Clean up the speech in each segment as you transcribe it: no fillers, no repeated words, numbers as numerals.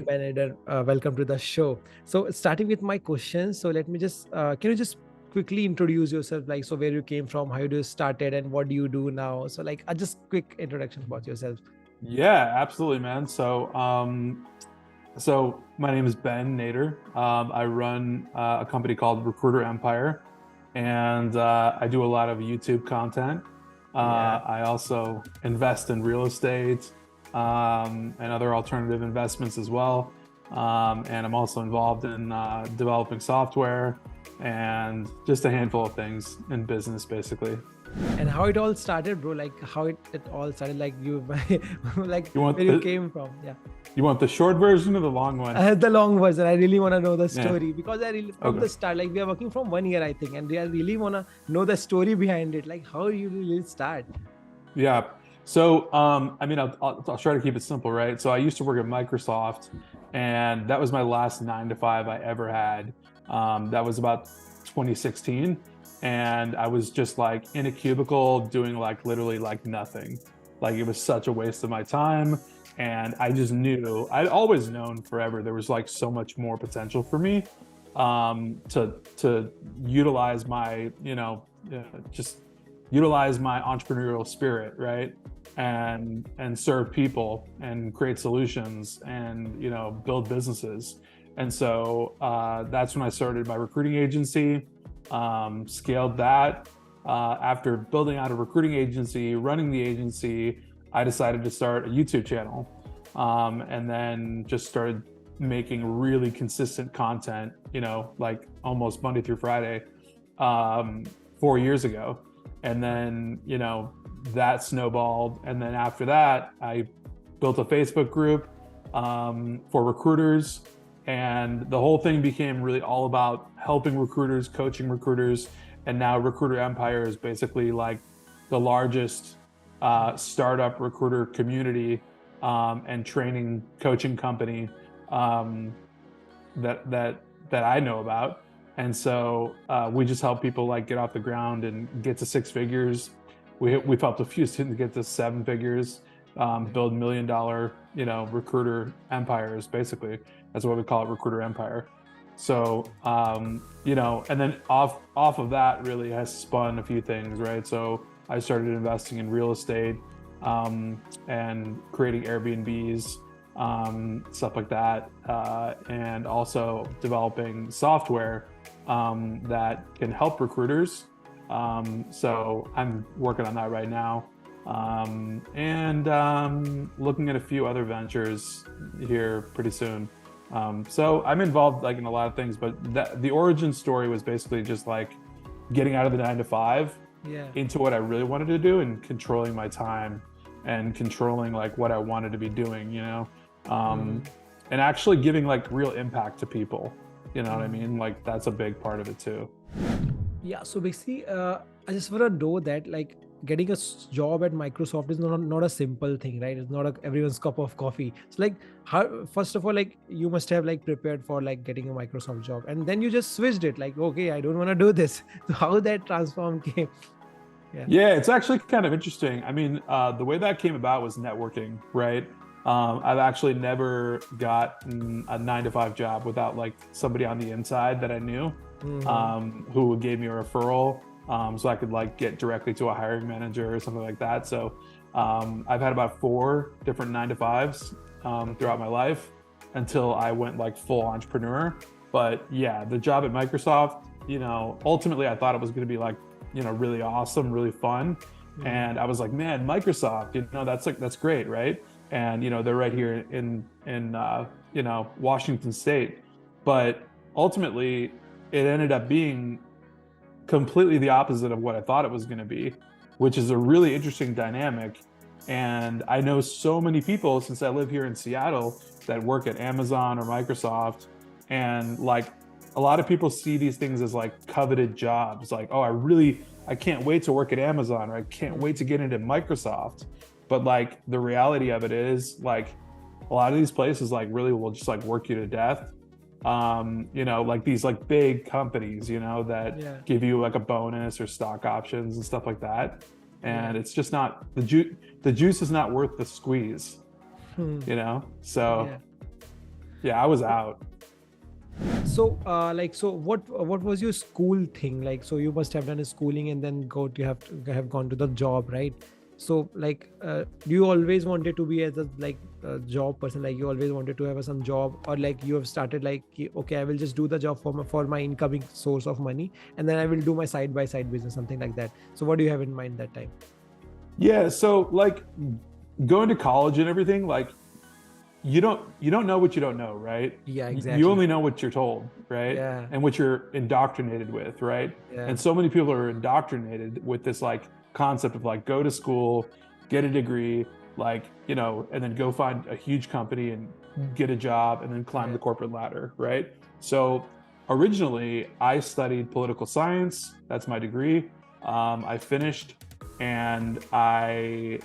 Ben Nader. Welcome to the show. So, starting with my questions. So, let me just, can you just quickly introduce yourself? Like, so where you came from, how you started, and what do you do now? So, like, just quick introduction about yourself. Yeah, absolutely, man. So my name is Ben Nader. I run a company called Recruiter Empire, and I do a lot of YouTube content. Yeah. I also invest in real estate and other alternative investments as well. And I'm also involved in developing software and just a handful of things in business, basically. And how it all started, bro? Like, how it all started? Like, you, like, You where want you the came from? Yeah. you want the short version or the long one? The long version. I really want to know the Yeah. story because I really, from Okay. the start, like, we are working from 1 year, I think, and I really want to know the story behind it. Like, how you really start? Yeah. So, I mean, I'll try to keep it simple, right? So I used to work at Microsoft, and that was my last 9 to 5 I ever had. That was about 2016, and I was just like in a cubicle doing like literally like nothing. Like it was such a waste of my time, and I just knew I'd always known forever there was like so much more potential for me to utilize my just utilize my entrepreneurial spirit, right? And serve people and create solutions and build businesses. And so that's when I started my recruiting agency. Scaled that. After building out a recruiting agency, running the agency, I decided to start a YouTube channel, and then just started making really consistent content. Like almost Monday through Friday, 4 years ago. And then that snowballed, and then after that I built a Facebook group for recruiters, and the whole thing became really all about helping recruiters, coaching recruiters. And now Recruiter Empire is basically like the largest startup recruiter community and training coaching company um, that I know about. And so we just help people like get off the ground and get to 6 figures. We've helped a few students get to 7 figures, build $1 million, recruiter empires. Basically, that's what we call it, Recruiter Empire. So, and then off of that really has spun a few things, right? So I started investing in real estate and creating Airbnbs, stuff like that, and also developing software that can help recruiters. So I'm working on that right now, and looking at a few other ventures here pretty soon. So I'm involved like in a lot of things, but the origin story was basically just like getting out of the 9 to 5 Yeah. into what I really wanted to do and controlling my time and controlling like what I wanted to be doing, Mhm. and actually giving like real impact to people. You know what I Mhm. mean? Like that's a big part of it too. Yeah, so basically, I just want to know that like getting a job at Microsoft is not a simple thing, right? It's not everyone's cup of coffee. So like, how first of all, like you must have like prepared for like getting a Microsoft job, and then you just switched it. Like, okay, I don't want to do this. So how that transform came? Yeah. Yeah, it's actually kind of interesting. I mean, the way that came about was networking, right? I've actually never gotten a 9 to 5 job without like somebody on the inside that I knew, Mm-hmm. who gave me a referral, so I could like get directly to a hiring manager or something like that. So I've had about 4 different 9 to 5s Okay. throughout my life until I went like full entrepreneur. But yeah, the job at Microsoft, ultimately I thought it was going to be like really awesome, really fun. Mm-hmm. And I was like, man, Microsoft, that's great, right? And they're right here in Washington State. But ultimately, it ended up being completely the opposite of what I thought it was going to be, which is a really interesting dynamic. And I know so many people since I live here in Seattle that work at Amazon or Microsoft. And like a lot of people see these things as like coveted jobs, like, oh, I can't wait to work at Amazon, or I can't wait to get into Microsoft. But like the reality of it is like a lot of these places like really will just like work you to death. Like these like big companies, that Yeah. give you like a bonus or stock options and stuff like that. Yeah. And it's just not the juice is not worth the squeeze, Hmm. So Yeah. Yeah, I was out. So so what was your school thing like? So you must have done a schooling and then have gone to the job, right? So do you always wanted to be as a job person, like you always wanted to have some job, or like you have started like okay, I will just do the job for my incoming source of money, and then I will do my side by side business, something like that? So what do you have in mind that time? Yeah, so like going to college and everything, like you don't know what you don't know, right? Yeah, You exactly. only know what you're told, right? Yeah, And what you're indoctrinated with, right? yeah, And so many people are indoctrinated with this like concept of like go to school, get a degree, like, and then go find a huge company and get a job and then climb yeah. the corporate ladder, right? So originally I studied political science. That's my degree. I finished and I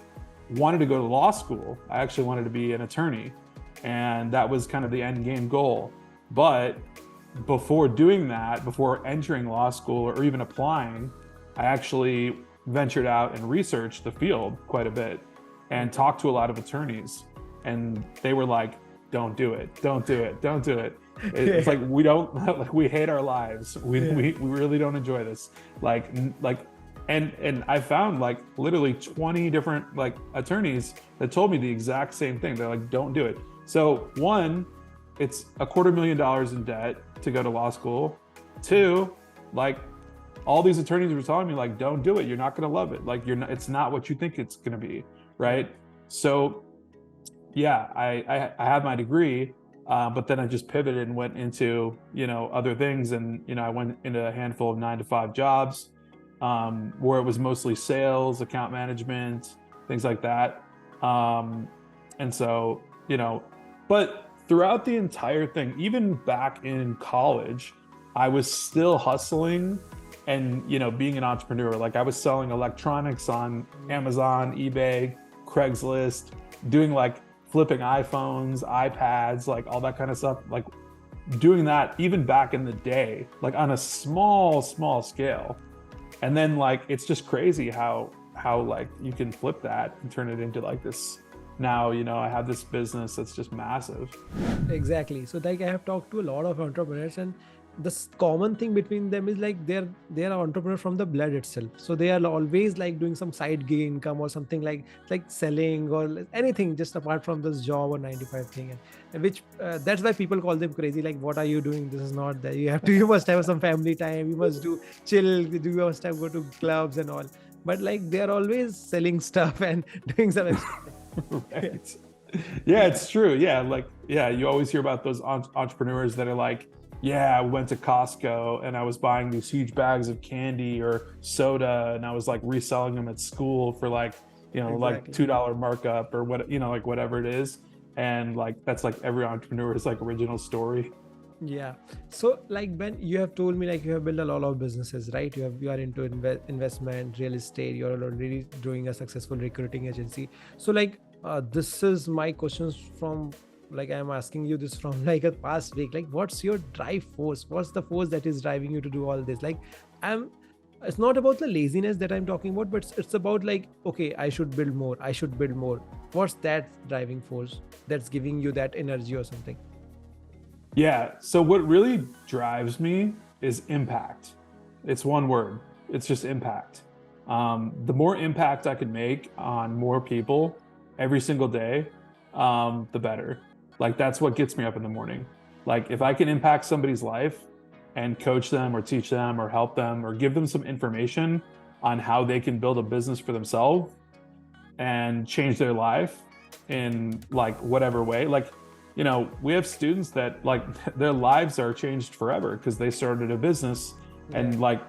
wanted to go to law school. I actually wanted to be an attorney, and that was kind of the end game goal. But before doing that, before entering law school or even applying, I actually ventured out and researched the field quite a bit and Okay. talked to a lot of attorneys. And they were like, don't do it, don't do it, don't do it. It's Yeah, like we don't like we hate our lives. We, yeah. we, we really don't enjoy this. Like and I found like literally 20 different like attorneys that told me the exact same thing. They're like, don't do it. So one, it's $250,000 in debt to go to law school. Two, like all these attorneys were telling me like, don't do it. You're not going to love it. Like it's not what you think it's going to be. Yeah. Right. So yeah, I had my degree, but then I just pivoted and went into, other things. And, I went into a handful of 9 to 5 jobs, where it was mostly sales, account management, things like that. Um, and so, but throughout the entire thing, even back in college, I was still hustling and, being an entrepreneur. Like I was selling electronics on Amazon, eBay, Craigslist, doing like flipping iPhones, iPads, like all that kind of stuff. Like doing that even back in the day, like on a small scale. And then like it's just crazy how like you can flip that and turn it into like this. Now, I have this business that's just massive. Exactly. So like I have talked to a lot of entrepreneurs, and common thing between them is like they're entrepreneur from the blood itself. So they are always like doing some side gig income or something like selling or anything just apart from this job or 9 to 5 thing, and which that's why people call them crazy. Like, what are you doing? This is not that you must have some family time. You must do chill. You must have go to clubs and all. But like they are always selling stuff and doing some extra. Right. Yeah, it's true. Yeah, like yeah, you always hear about those entrepreneurs that are like, yeah, I went to Costco and I was buying these huge bags of candy or soda and I was like reselling them at school for like, like Exactly. $2 markup or what, like whatever it is. And like that's like every entrepreneur's like original story. Yeah. So like Ben, you have told me like you have built a lot of businesses, right? You are into investment, real estate. You're already doing a successful recruiting agency. So like this is my questions from like I'm asking you this from like a past week. Like, what's your drive force? What's the force that is driving you to do all this? Like, I'm. It's not about the laziness that I'm talking about, but it's about like, okay, I should build more. I should build more. What's that driving force that's giving you that energy or something? Yeah. So what really drives me is impact. It's one word. It's just impact. The more impact I can make on more people every single day, the better. Like that's what gets me up in the morning. Like if I can impact somebody's life and coach them or teach them or help them or give them some information on how they can build a business for themselves and change their life in like whatever way. Like, we have students that like their lives are changed forever because they started a business Yeah. and like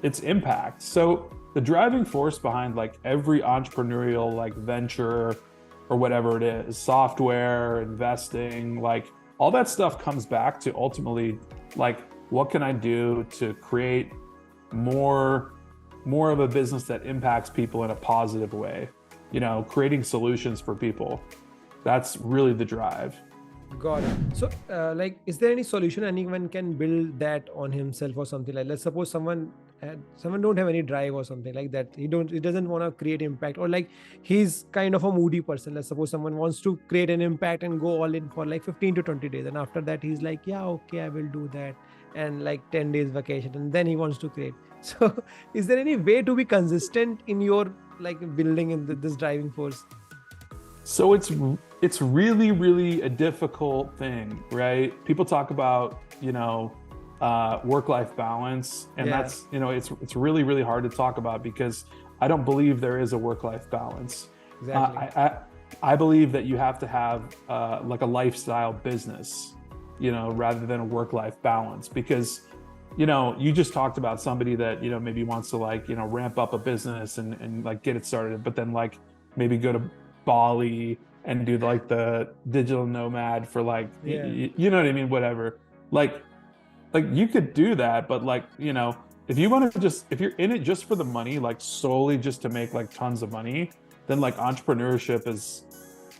its impact. So the driving force behind like every entrepreneurial like venture or whatever it is, software, investing, like all that stuff comes back to ultimately like what can I do to create more more of a business that impacts people in a positive way, creating solutions for people. That's really the drive. Got it. So, is there any solution anyone can build that on himself or something like? Let's suppose someone someone don't have any drive or something like that. He doesn't want to create impact, or like he's kind of a moody person. Let's suppose someone wants to create an impact and go all in for like 15 to 20 days, and after that he's like, yeah, okay, I will do that, and like 10 days vacation, and then he wants to create. So is there any way to be consistent in your like building in this driving force? So it's really, really a difficult thing, right? People talk about, work-life balance, and Yeah, that's, it's really, really hard to talk about because I don't believe there is a work-life balance. exactly. I believe that you have to have like a lifestyle business, rather than a work-life balance, because you just talked about somebody that maybe wants to like ramp up a business and like get it started, but then like maybe go to Bali and do like the digital nomad for like Yeah, you know what I mean, whatever. Like you could do that, but like if you want to just, if you're in it just for the money, like solely just to make like tons of money, then like entrepreneurship is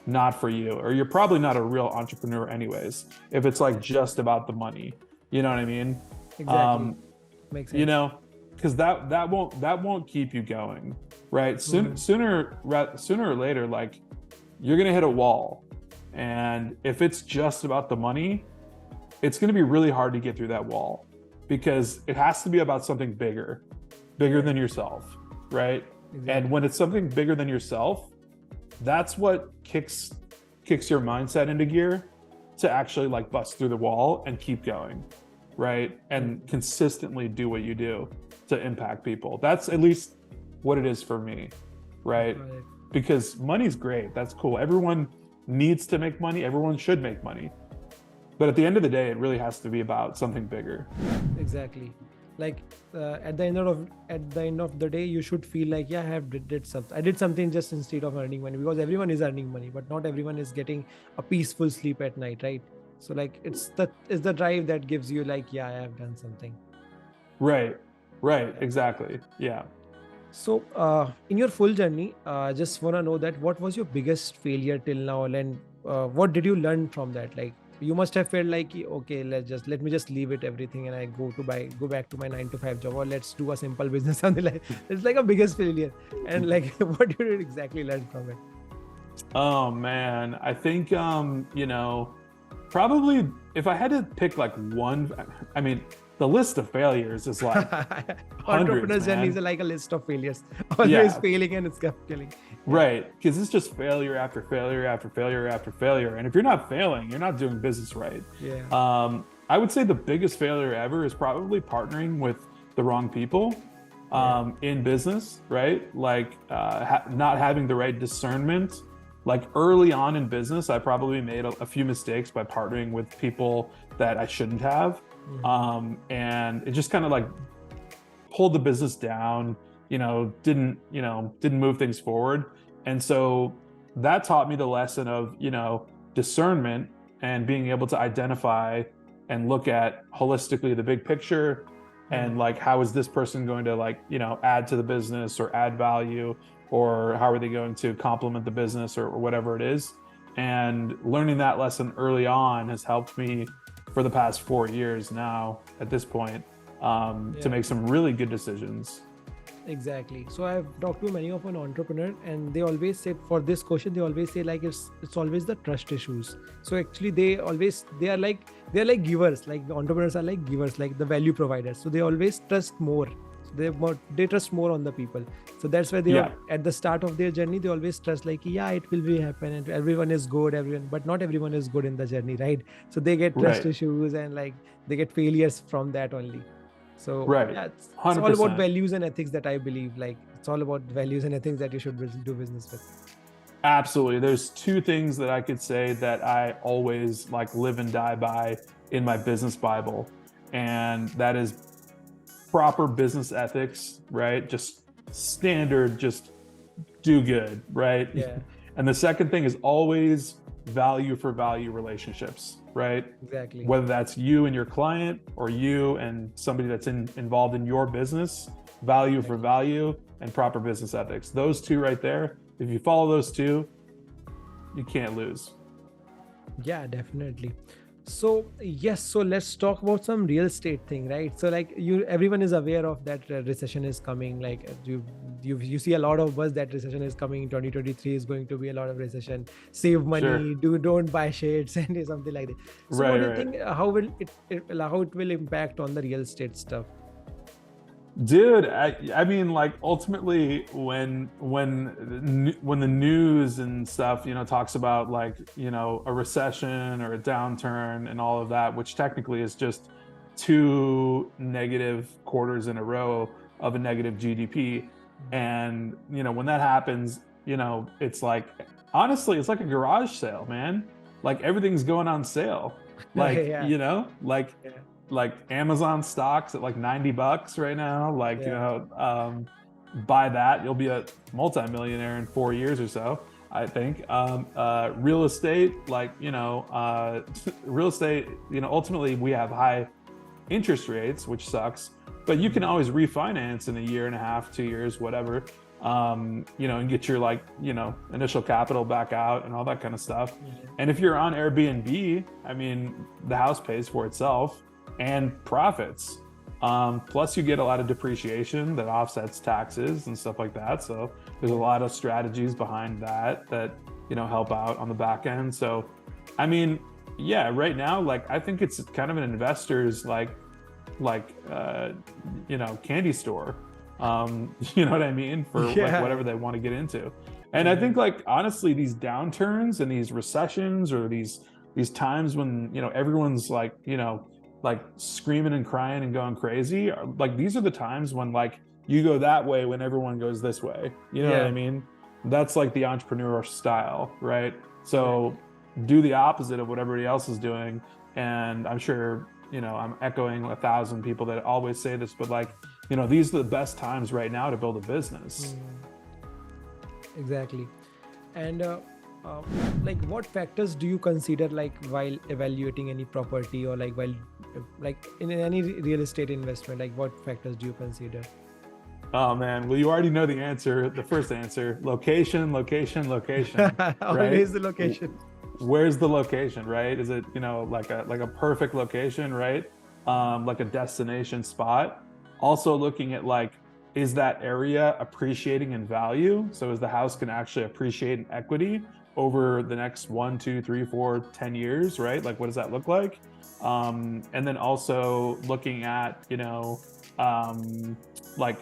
not for you, or you're probably not a real entrepreneur anyways if it's like just about the money. You know what I mean? exactly. um Makes you sense. know because that won't keep you going, right? Mhm. Sooner or later, like you're gonna hit a wall, and if it's just about the money, it's gonna be really hard to get through that wall, because it has to be about something bigger Yeah, than yourself, right? And exactly. when it's something bigger than yourself, that's what kicks your mindset into gear to actually like bust through the wall and keep going, right? And Mhm. consistently do what you do to impact people. That's at least what it is for me, right? Got it. Because money's great, that's cool, everyone needs to make money, everyone should make money, but at the end of the day, it really has to be about something bigger. Exactly. Like at the end of the day, you should feel like, yeah, I have did something. I did something just instead of earning money, because everyone is earning money, but not everyone is getting a peaceful sleep at night, right? So like it's the drive that gives you like, yeah, I have done something. Right, right, Yeah. exactly, yeah. So in your full journey, just wanna know that what was your biggest failure till now, and what did you learn from that? Like you must have felt like, okay, let me just leave it everything and I go back to my 9 to 5 job, or let's do a simple business, something like it's like a biggest failure. And like what did you exactly learn from it? Oh man, I think probably if I had to pick like one, I mean, the list of failures is like hundreds, Entrepreneur's journey is man. like a list of failures, always Yeah, failing and it's kept killing. Yeah, right. Because it's just failure after failure after failure after failure. And if you're not failing, you're not doing business right. yeah, I would say the biggest failure ever is probably partnering with the wrong people yeah. in business, right? Like not having the right discernment. Like early on in business, I probably made a few mistakes by partnering with people that I shouldn't have. Mhm. And it just kind of like pulled the business down, didn't move things forward. And so that taught me the lesson of, discernment and being able to identify and look at holistically the big picture, Mhm. and like how is this person going to like, add to the business or add value, or how are they going to complement the business, or whatever it is. And learning that lesson early on has helped me for the past 4 years now at this point, to Yeah. make some really good decisions. Exactly. So I've talked to many of an entrepreneur, and they always say for this question, they always say like it's always the trust issues. So actually, they are like givers. Like the entrepreneurs are like givers, like the value providers. So they always trust more. So they trust more on the people. So that's why they are Yeah, at the start of their journey. They always trust like, yeah, it will be happen, and everyone is good, everyone, but not everyone is good in the journey, right? So they get trust right, issues, and like they get failures from that only. So right, yeah, it's all about 100%. values and ethics that I believe. Like it's all about values and ethics that you should do business with. Absolutely. There's two things that I could say that I always like live and die by in my business Bible. And that is proper business ethics, right? Just standard, just do good, right? Yeah, And the second thing is always value for value relationships, right? exactly. Whether that's you and your client, or you and somebody that's involved in your business, value for Exactly. value and proper business ethics. Those two right there, if you follow those two, you can't lose. Yeah, definitely. So yes, so let's talk about some real estate thing, right? So like everyone is aware of that recession is coming. Like you see a lot of buzz that recession is coming. 2023 is going to be a lot of recession. Save Sure. money, don't buy shades and something like that. So what Right, do you right. think? How will how it will impact on the real estate stuff? Dude, I mean, like ultimately, when the news and stuff, talks about like, a recession or a downturn and all of that, which technically is just two negative quarters in a row of a negative GDP. And, when that happens, it's like, honestly, it's like a garage sale, man. Like everything's going on sale. Like, Yeah, yeah, like Amazon stocks at like $90 right now. Like, yeah. buy that, you'll be a multimillionaire in 4 years or so, I think. Real estate, like, real estate, ultimately we have high interest rates, which sucks, but you can always refinance in a year and a half, 2 years, whatever. And get your like, initial capital back out and all that kind of stuff. Yeah. And if you're on Airbnb, I mean, the house pays for itself and profits. Plus, you get a lot of depreciation that offsets taxes and stuff like that. So there's a lot of strategies behind that help out on the back end. So, I mean, yeah, right now, like I think it's kind of an investor's candy store. You know what I mean? For like Yeah. whatever they want to get into. And I think like honestly, these downturns and these recessions or these times when everyone's like screaming and crying and going crazy, like these are the times when like you go that way when everyone goes this way. You know what I Yeah. mean? That's like the entrepreneur style, right? So Exactly. do the opposite of what everybody else is doing. And I'm sure, I'm echoing 1,000 people that always say this, but like, these are the best times right now to build a business. Mm, exactly. And uh, like what factors do you consider like while evaluating any property, or like while like in any real estate investment, like what factors do you consider? Oh man, well, you already know the answer, the first answer: location, location, location, right? Always the location. Where's the location, right? Is it, like a perfect location, right? Like a destination spot. Also looking at like, is that area appreciating in value? So is the house can actually appreciate in equity over the next 1, 2, 3, 4, 10 years, right? Like what does that look like? And then also looking at, like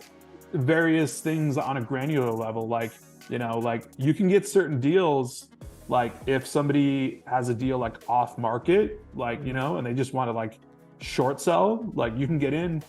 various things on a granular level, like, like you can get certain deals, like if somebody has a deal like off market, like, and they just want to like short sell, like you can get in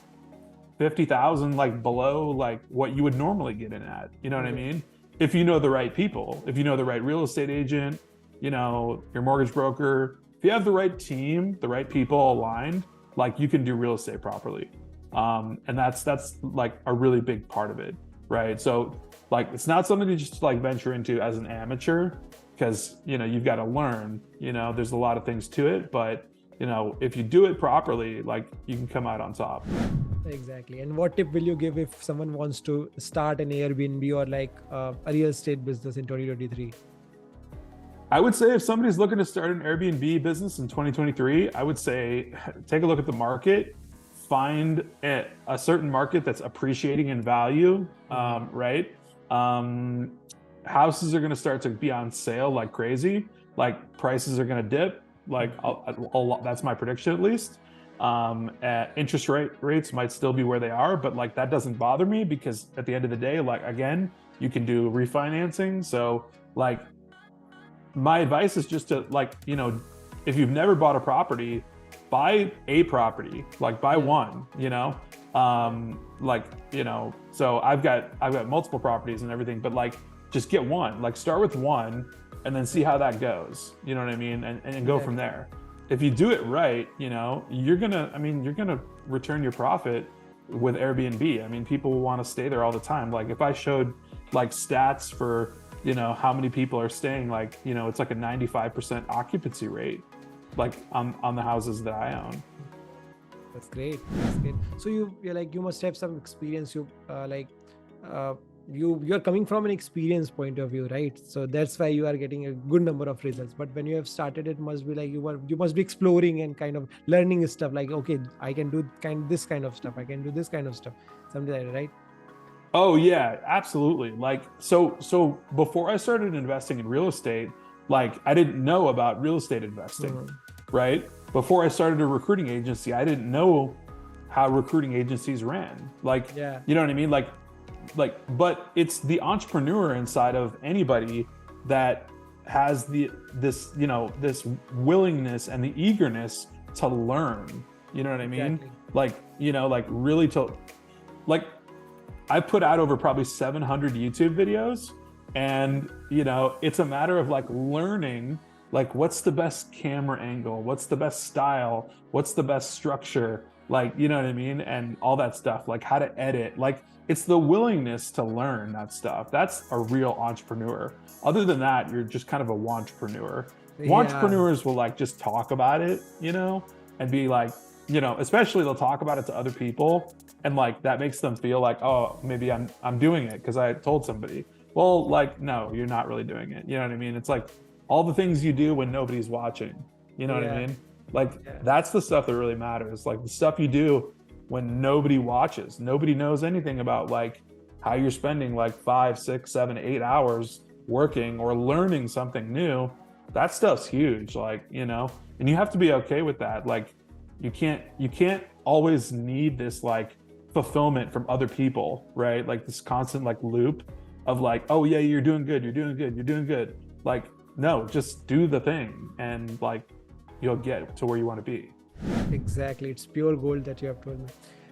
50,000 like below like what you would normally get in at, you know what I Yeah. mean? If you know the right people, if you know the right real estate agent, your mortgage broker, if you have the right team, the right people aligned, like you can do real estate properly. And that's like a really big part of it, right? So like it's not something to just like venture into as an amateur, because you've got to learn, there's a lot of things to it, but if you do it properly, like you can come out on top. Exactly. And what tip will you give if someone wants to start an Airbnb or like a real estate business in 2023? I would say if somebody's looking to start an Airbnb business in 2023, I would say take a look at the market, find a certain market that's appreciating in value, right? Um, Houses are going to start to be on sale like crazy, like prices are going to dip, like that's my prediction at least. Interest rates might still be where they are, but like that doesn't bother me because at the end of the day, like again, you can do refinancing. So like my advice is just to like, if you've never bought a property, buy a property, like buy Yeah. one, like, so I've got multiple properties and everything, but like just get one, like start with one and then see how that goes. You know what I mean? And go from Exactly. there. If you do it right, you're gonna return your profit with Airbnb. I mean, people will want to stay there all the time. Like if I showed like stats for how many people are staying, like it's like a 95% occupancy rate, like on the houses that I own. That's great. That's great. So you're like you must have some experience. You like uh, you're coming from an experience point of view, right? So that's why you are getting a good number of results. But when you have started, it must be like you must be exploring and kind of learning stuff, like, okay, I can do this kind of stuff, I can do this kind of stuff, something like that, right? Oh yeah, absolutely. Like so before I started investing in real estate, like I didn't know about real estate investing, Mhm. right? Before I started a recruiting agency, I didn't know how recruiting agencies ran. Like, Yeah, you know what I mean? But it's the entrepreneur inside of anybody that has this willingness and the eagerness to learn. You know what I mean? exactly. Like, like really to like I put out over probably 700 YouTube videos, and it's a matter of like learning like what's the best camera angle, what's the best style, what's the best structure, like you know what I mean, and all that stuff, like how to edit. Like it's the willingness to learn that stuff. That's a real entrepreneur. Other than that, you're just kind of a wantrepreneur. Yeah, Wantrepreneurs will like just talk about it, and be like, especially they'll talk about it to other people, and like that makes them feel like, oh, maybe I'm doing it because I told somebody. Well, like no, you're not really doing it. You know what I mean? It's like all the things you do when nobody's watching. You know what I yeah, mean? Like yeah, that's the stuff that really matters. Like the stuff you do when nobody watches, nobody knows anything about like how you're spending like 5, 6, 7, 8 hours working or learning something new. That stuff's huge. Like, and you have to be okay with that. Like you can't always need this like fulfillment from other people, right? Like this constant like loop of like, oh yeah, you're doing good, you're doing good, you're doing good. Like, no, just do the thing and like you'll get to where you want to be. exactly. It's pure gold that you have told me.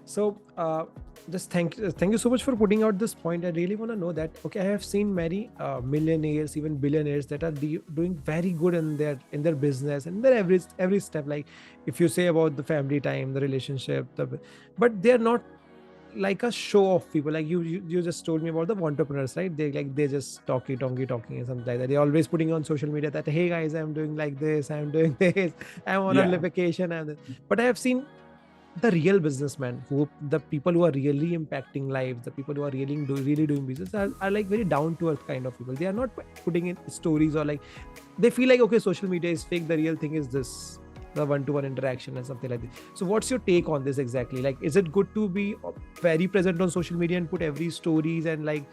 So just thank you so much for putting out this point. I really want to know that, okay, I have seen many millionaires, even billionaires, that are doing very good in their business and their every step. Like if you say about the family time, the relationship, but they're not like a show off people. Like you just told me about the entrepreneurs, right? They just talking and something like that. They're always putting on social media that, hey guys, I'm doing like this, I'm doing this, I'm on a Yeah. vacation, but I have seen the real businessmen, who the people who are really impacting lives, the people who are really doing business, are like very down to earth kind of people. They are not putting in stories, or like they feel like, okay, social media is fake, the real thing is this, the one-to-one interaction and something like this. So what's your take on this exactly? Like, is it good to be very present on social media and put every stories, and like,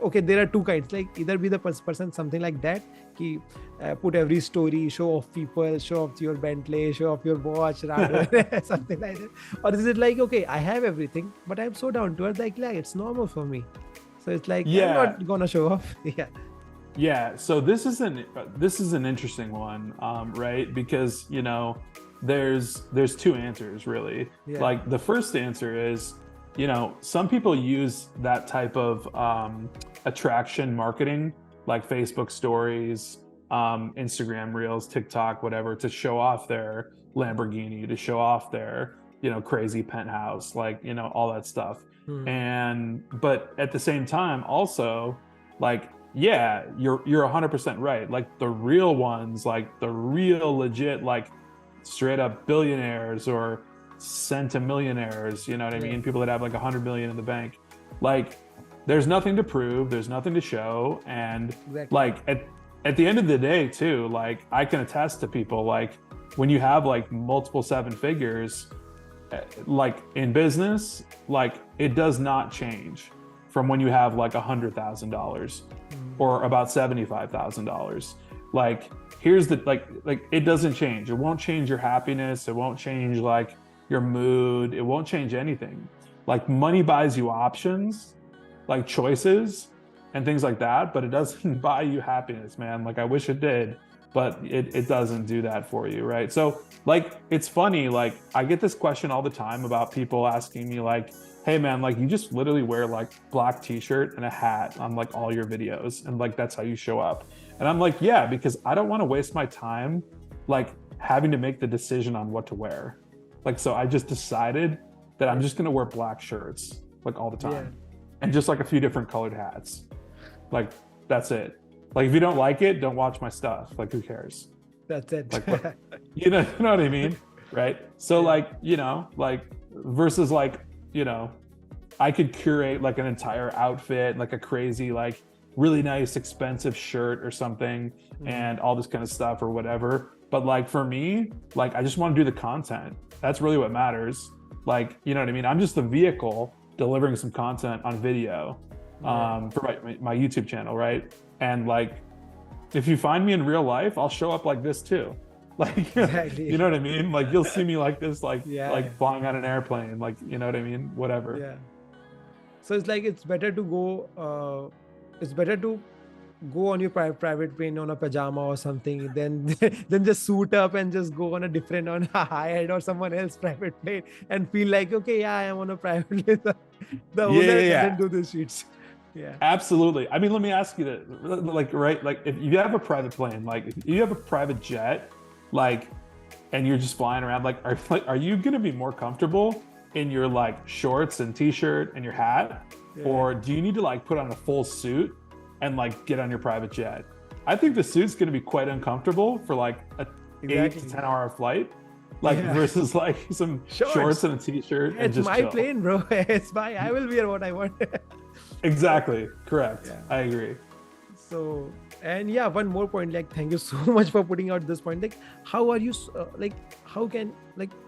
okay, there are two kinds, like either be the person something like that, ki, put every story, show off people, show off your Bentley, show off your watch, something like that, or is it like, okay, I have everything but I'm so down to earth, like it's normal for me, so it's like I'm Yeah. not gonna show off. Yeah, Yeah, so this is an interesting one, right? Because there's two answers really. yeah, Like the first answer is, some people use that type of attraction marketing, like Facebook stories, Instagram Reels, TikTok, whatever, to show off their Lamborghini, to show off their crazy penthouse, like all that stuff. hmm, And but at the same time, also like yeah, you're 100% right. Like the real ones, like the real legit, like straight up billionaires or centimillionaires, you know what I yeah, mean? People that have like 100 million in the bank. Like there's nothing to prove, there's nothing to show. And exactly, like at the end of the day, too, like I can attest to people like when you have like multiple seven figures, like in business, like it does not change from when you have like $100,000 hmm, or about $75,000. Like here's the like it doesn't change. It won't change your happiness. It won't change like your mood. It won't change anything. Like money buys you options, like choices and things like that, but it doesn't buy you happiness, man. Like I wish it did, but it doesn't do that for you, right? So like it's funny, like I get this question all the time about people asking me like, hey man, like you just literally wear like black t-shirt and a hat on like all your videos and like that's how you show up. And I'm like, yeah, because I don't want to waste my time like having to make the decision on what to wear. Like so I just decided that I'm yeah, just going to wear black shirts like all the yeah, time and just like a few different colored hats. Like that's it. Like if you don't like it, don't watch my stuff. Like who cares? that's it. Like what you know what I mean? Right. So Yeah, like, like versus like, you know, I could curate like an entire outfit, like a crazy, like really nice, expensive shirt or something, and all this kind of stuff or whatever. But like for me, like I just want to do the content. That's really what matters. Like, you know what I mean? I'm just the vehicle delivering some content on video for my YouTube channel, right? And like, if you find me in real life, I'll show up like this too. Like, Exactly. you know what I mean? Like you'll see me like this, like Yeah. flying on an airplane, like, you know what I mean? Whatever. Yeah. So it's like it's better to go on your private plane on a pajama or something, then then just suit up and just go on a different on a Hyatt or someone else private plane and feel like, okay, yeah, I am on a private plane. The Yeah, owner yeah, doesn't yeah. do the sheets. Yeah. Absolutely. I mean, let me ask you that, like, right? Like, if you have a private plane, like, if you have a private jet, like, and you're just flying around, are you gonna be more comfortable in your like shorts and t-shirt and your hat, Yeah. or do you need to like put on a full suit and like get on your private jet? I think the suit's gonna be quite uncomfortable for like a 8 to Exactly. 10 hour flight, like Yeah. versus like some shorts and a t-shirt and It's just my chill. plane, bro. It's my. I will wear what I want. Exactly. Correct. Yeah. I agree. So, and yeah, one more point, like thank you so much for putting out this point. Like how are you like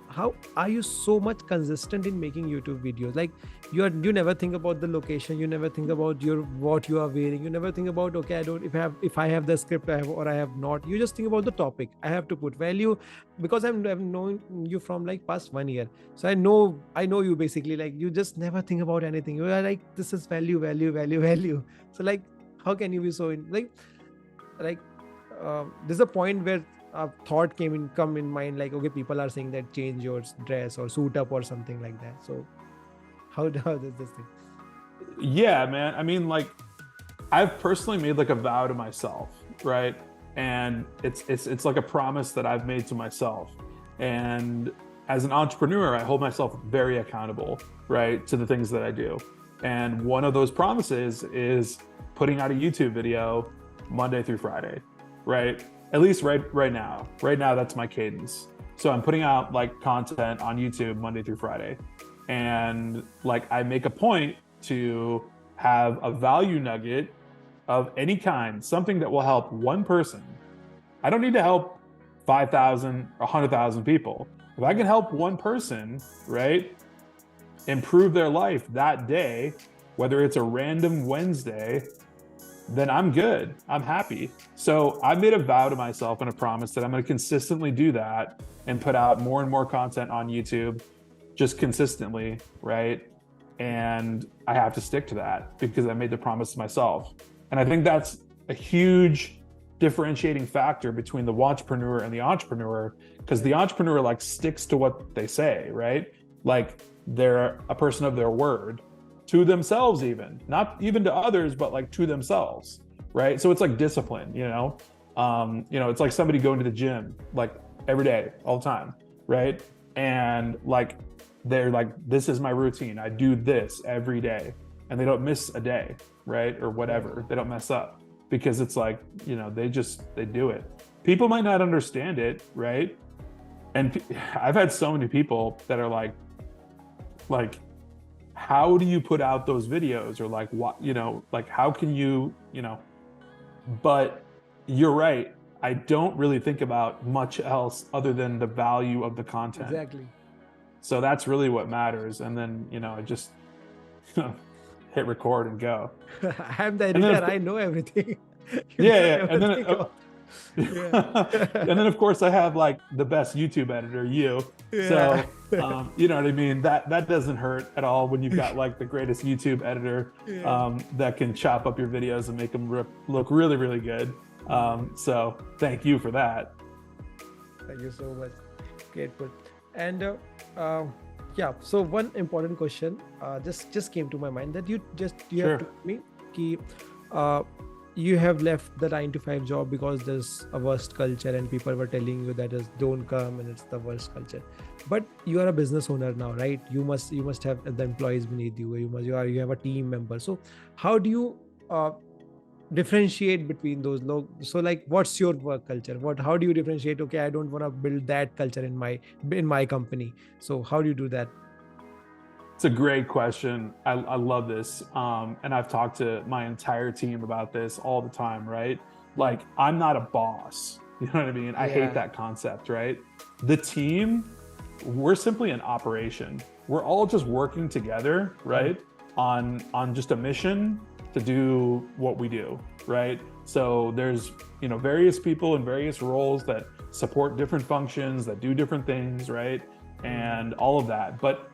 how are you so much consistent in making YouTube videos? Like you never think about the location, you never think about your what you are wearing, you never think about, okay, I don't, if I have the script I have or I have not. You just think about the topic. I have to put value because I've known you from like past 1 year, so I know you basically. Like you just never think about anything. You are like, this is value, value, value, value. So like, how can you be so in like there's a point where a thought come in mind, like, okay, people are saying that change your dress or suit up or something like that. So how does this thing? Yeah, man. I mean, like, I've personally made like a vow to myself, right? And it's like a promise that I've made to myself. And as an entrepreneur, I hold myself very accountable, right, to the things that I do. And one of those promises is putting out a YouTube video Monday through Friday, right? At least right now. Right now, that's my cadence. So I'm putting out like content on YouTube Monday through Friday. And like I make a point to have a value nugget of any kind, something that will help one person. I don't need to help 5,000 or 100,000 people. If I can help one person, right, improve their life that day, whether it's a random Wednesday, then I'm good. I'm happy. So I made a vow to myself and a promise that I'm going to consistently do that and put out more and more content on YouTube just consistently, right? And I have to stick to that because I made the promise to myself. And I think that's a huge differentiating factor between the watchpreneur and the entrepreneur, because the entrepreneur like sticks to what they say, right? Like they're a person of their word to themselves, even not even to others, but like to themselves, right? So it's like discipline, it's like somebody going to the gym like every day, all the time, right? And like they're like, this is my routine. I do this every day, and they don't miss a day, right? Or whatever. They don't mess up because it's like, they do it. People might not understand it, right? And I've had so many people that are like, how do you put out those videos? Or like, what, like, how can you, but you're right. I don't really think about much else other than the value of the content. Exactly. So that's really what matters. And then, I just hit record and go. I'm the editor. I know everything. Yeah. And then, Yeah. and then of course I have like the best YouTube editor, you. Yeah. So, you know what I mean? That doesn't hurt at all when you've got like the greatest YouTube editor that can chop up your videos and make them look really, really good. So thank you for that. Thank you so much. Grateful. And yeah, so one important question just came to my mind, that you Sure. have told me ki, you have left the 9 to 5 job because there's a worst culture and people were telling you that is don't come and it's the worst culture. But you are a business owner now, right? You must have the employees beneath you. You have a team member. So how do you differentiate between those so like, what's your work culture? How do you differentiate? Okay, I don't want to build that culture in my company. So how do you do that? It's a great question. I love this. And I've talked to my entire team about this all the time, right? Like, I'm not a boss. You know what I mean? I hate Yeah. that concept, right? The team, we're simply an operation. We're all just working together, right? On just a mission to do what we do, right? So there's, various people in various roles that support different functions, that do different things, right? And all of that. But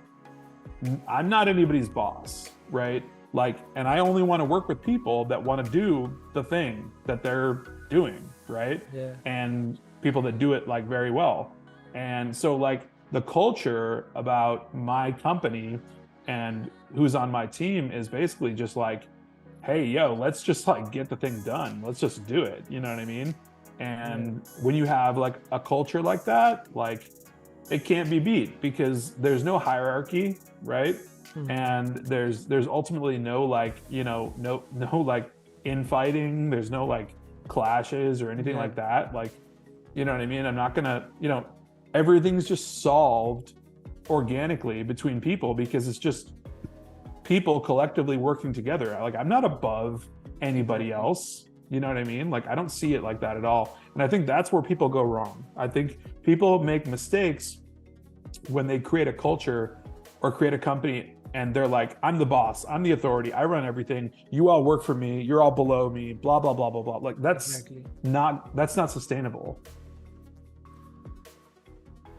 I'm not anybody's boss, right? Like, and I only want to work with people that want to do the thing that they're doing, right? Yeah. And people that do it like very well. And so, like, the culture about my company and who's on my team is basically just like, hey, yo, let's just like get the thing done. Let's just do it. You know what I mean? And when you have like a culture like that, like, it can't be beat because there's no hierarchy, right? And there's ultimately no like, no like infighting. There's no like clashes or anything like that. Like, you know what I mean? I'm not gonna, everything's just solved organically between people because it's just people collectively working together. Like, I'm not above anybody else. You know what I mean? Like, I don't see it like that at all. And I think that's where people go wrong. I think people make mistakes when they create a culture or create a company and they're like, I'm the boss, I'm the authority, I run everything, you all work for me, you're all below me, blah, blah, blah, blah, blah. Like, that's not sustainable.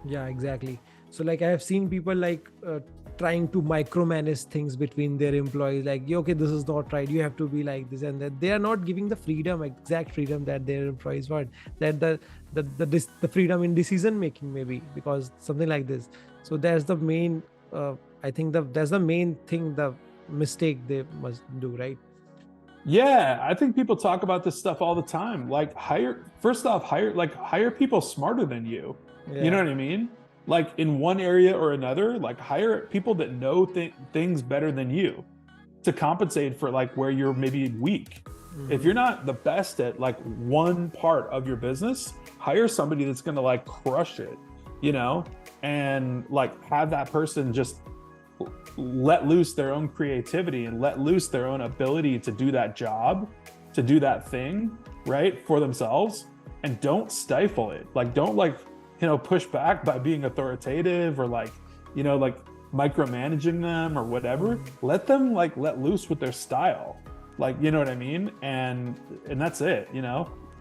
Yeah, exactly. So like I have seen people like trying to micromanage things between their employees, like, "Yeah, okay, this is not right, you have to be like this," and that they are not giving the freedom, exact freedom that their employees want, that the freedom in decision making, maybe because something like this. So that's the main I think that's the main thing, the mistake they must do, right? Yeah, I think people talk about this stuff all the time. Like, hire people smarter than you. You know Yeah. what I mean? Like, in one area or another, like, hire people that know things better than you to compensate for like where you're maybe weak. If you're not the best at like one part of your business, hire somebody that's going to like crush it, and like have that person just let loose their own creativity and let loose their own ability to do that job, to do that thing, right, for themselves. And don't stifle it. Like, don't like, push back by being authoritative or like, like micromanaging them or whatever. Let them like let loose with their style. Like, you know what I mean? And that's it,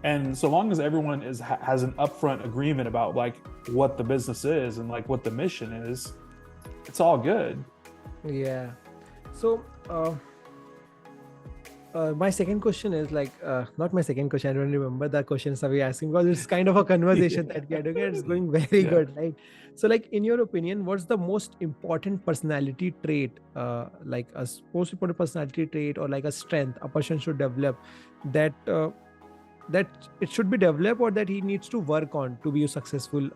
And so long as everyone has an upfront agreement about like what the business is and like what the mission is, it's all good. Yeah. So my second question is like not my second question, I don't remember the questions that we asking because it's kind of a conversation that we are doing. It's going very good, right? So like, in your opinion, what's the most important personality trait, like a most important personality trait or like a strength a person should develop, that that it should be developed or that he needs to work on to be a successful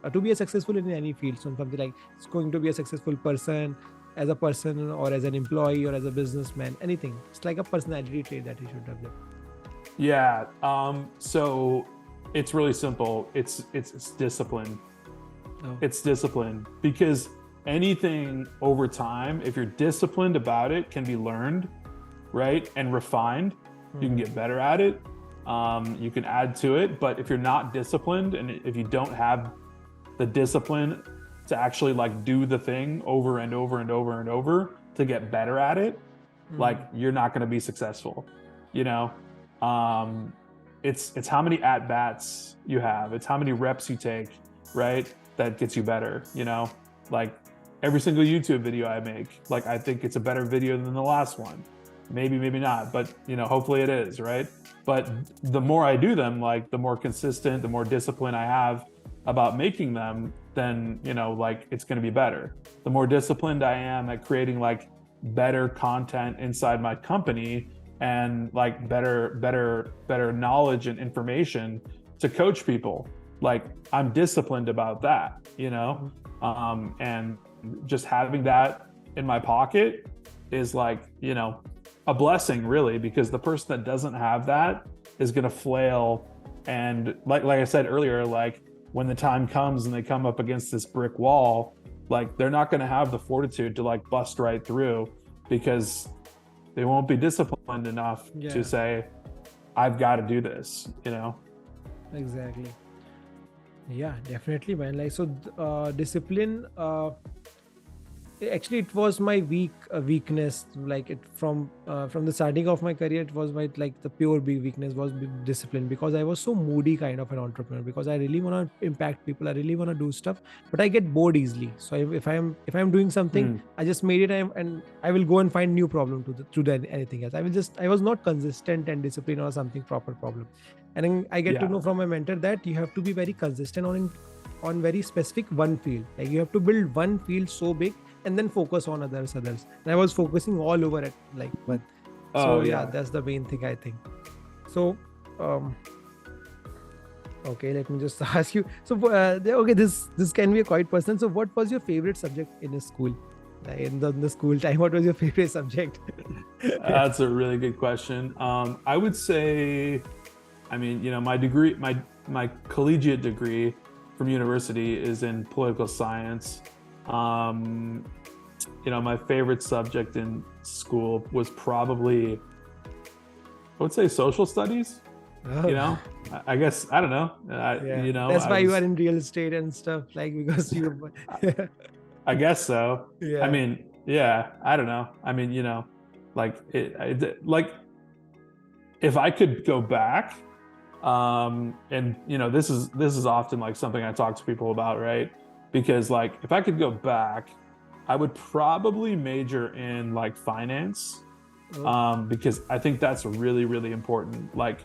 in any field? So something like it's going to be a successful person, as a person or as an employee or as a businessman, anything. It's like a personality trait that he should develop. Yeah. So it's really simple. It's discipline. Oh. It's discipline because anything over time, if you're disciplined about it, can be learned, right? And refined. You can get better at it. You can add to it. But if you're not disciplined and if you don't have the discipline to actually like do the thing over and over and over and over to get better at it, like, you're not going to be successful. It's how many at bats you have, it's how many reps you take, right, that gets you better. Like, every single YouTube video I make, like, I think it's a better video than the last one. Maybe not, but hopefully it is, right? But the more I do them, like, the more consistent, the more discipline I have about making them, then like, it's going to be better. The more disciplined I am at creating like better content inside my company and like better knowledge and information to coach people, like, I'm disciplined about that, and just having that in my pocket is like, a blessing, really, because the person that doesn't have that is going to flail. And like I said earlier, like, when the time comes and they come up against this brick wall, like they're not going to have the fortitude to like bust right through because they won't be disciplined enough to say, I've got to do this, you know? Exactly. Yeah, definitely, man. Like, so discipline, actually it was my weakness. Like, it from the starting of my career, it was my, like, the pure big weakness was discipline, because I was so moody kind of an entrepreneur, because I really want to impact people, I really want to do stuff, but I get bored easily. So if I'm doing something, Mm, I just made it, and I will go and find new problem to do anything else. I was not consistent and disciplined or something proper problem. And then I get to yeah. know from my mentor that you have to be very consistent on very specific one field. Like, you have to build one field so big, and then focus on others. And I was focusing all over it, like, but Oh so yeah, yeah. that's the main thing, I think. So um okay, let me just ask you. So okay, this can be a quite personal. So what was your favorite subject in a school, like in the school time? What was your favorite subject? That's a really good question. I would say, I mean, you know, my degree, my collegiate degree from university is in political science. Um, you know, my favorite subject in school was probably, I would say, social studies. You Oh, know, I guess I don't know. yeah, You know, that's I why you are was, in real estate and stuff, like, because you I guess so. I yeah. mean, yeah, I don't know. I mean, you know, like like if I could go back, and you know, this is often like something I talk to people about, right? Because like if I could go back, I would probably major in like finance, Oh, because I think that's really, really important. Like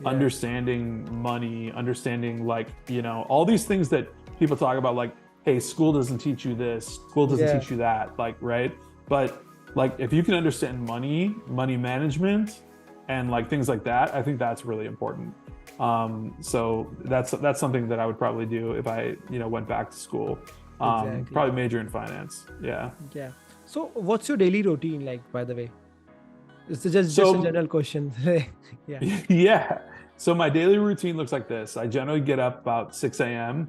yeah, understanding money, understanding like, you know, all these things that people talk about, like, hey, school doesn't teach you this, school doesn't yeah, teach you that, like, right? But like if you can understand money management and like things like that, I think that's really important. So that's something that I would probably do if I, you know, went back to school. exactly. Probably major in finance. Yeah. Yeah. So what's your daily routine like, by the way? It's just a So general question. Yeah. yeah. So my daily routine looks like this. I generally get up about 6 a.m.